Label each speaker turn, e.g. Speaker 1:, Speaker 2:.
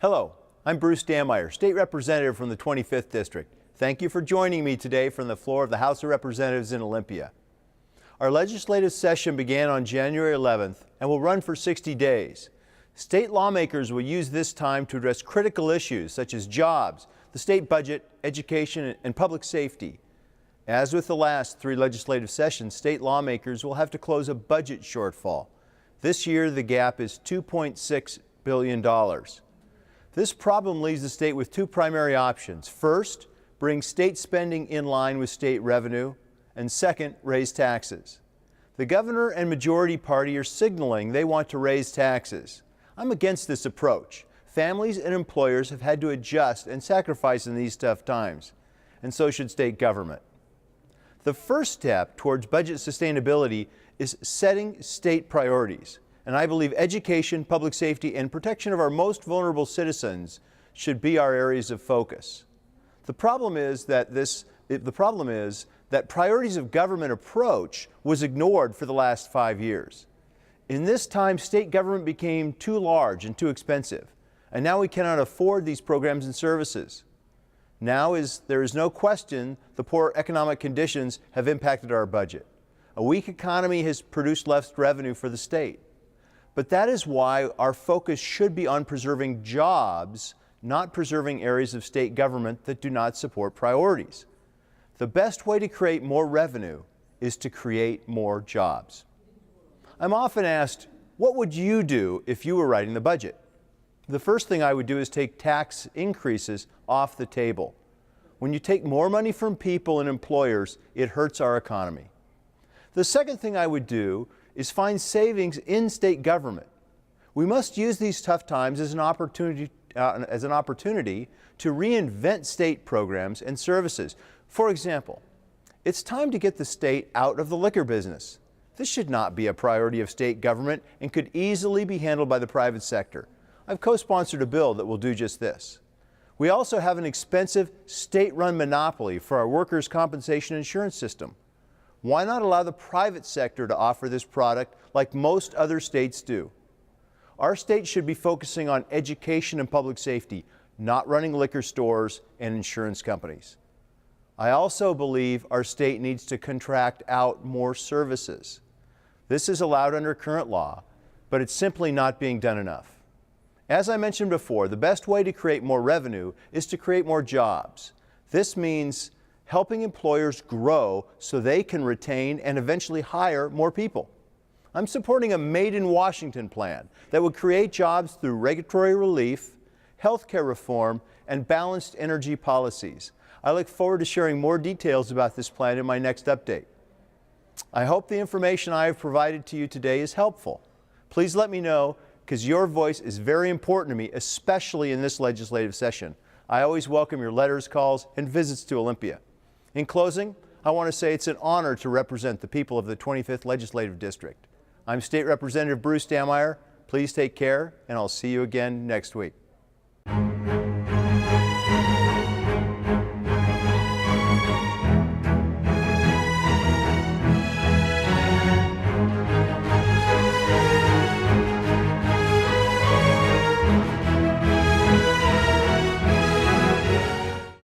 Speaker 1: Hello, I'm Bruce Dammeier, State Representative from the 25th District. Thank you for joining me today from the floor of the House of Representatives in Olympia. Our legislative session began on January 11th and will run for 60 days. State lawmakers will use this time to address critical issues such as jobs, the state budget, education, and public safety. As with the last three legislative sessions, state lawmakers will have to close a budget shortfall. This year, the gap is $2.6 billion. This problem leaves the state with two primary options. First, bring state spending in line with state revenue, and second, raise taxes. The governor and majority party are signaling they want to raise taxes. I'm against this approach. Families and employers have had to adjust and sacrifice in these tough times, and so should state government. The first step towards budget sustainability is setting state priorities. And I believe education, public safety, and protection of our most vulnerable citizens should be our areas of focus. The problem is that priorities of government approach was ignored for the last 5 years. In this time, state government became too large and too expensive, and now we cannot afford these programs and services. There is no question the poor economic conditions have impacted our budget. A weak economy has produced less revenue for the state. But that is why our focus should be on preserving jobs, not preserving areas of state government that do not support priorities. The best way to create more revenue is to create more jobs. I'm often asked, what would you do if you were writing the budget? The first thing I would do is take tax increases off the table. When you take more money from people and employers, it hurts our economy. The second thing I would do is find savings in state government. We must use these tough times as an opportunity to reinvent state programs and services. For example, it's time to get the state out of the liquor business. This should not be a priority of state government and could easily be handled by the private sector. I've co-sponsored a bill that will do just this. We also have an expensive state-run monopoly for our workers' compensation insurance system. Why not allow the private sector to offer this product like most other states do? Our state should be focusing on education and public safety, not running liquor stores and insurance companies. I also believe our state needs to contract out more services. This is allowed under current law, but it's simply not being done enough. As I mentioned before, the best way to create more revenue is to create more jobs. This means helping employers grow so they can retain and eventually hire more people. I'm supporting a Made in Washington plan that would create jobs through regulatory relief, healthcare reform, and balanced energy policies. I look forward to sharing more details about this plan in my next update. I hope the information I have provided to you today is helpful. Please let me know, because your voice is very important to me, especially in this legislative session. I always welcome your letters, calls, and visits to Olympia. In closing, I want to say it's an honor to represent the people of the 25th Legislative District. I'm State Representative Bruce Dammeier. Please take care, and I'll see you again next week.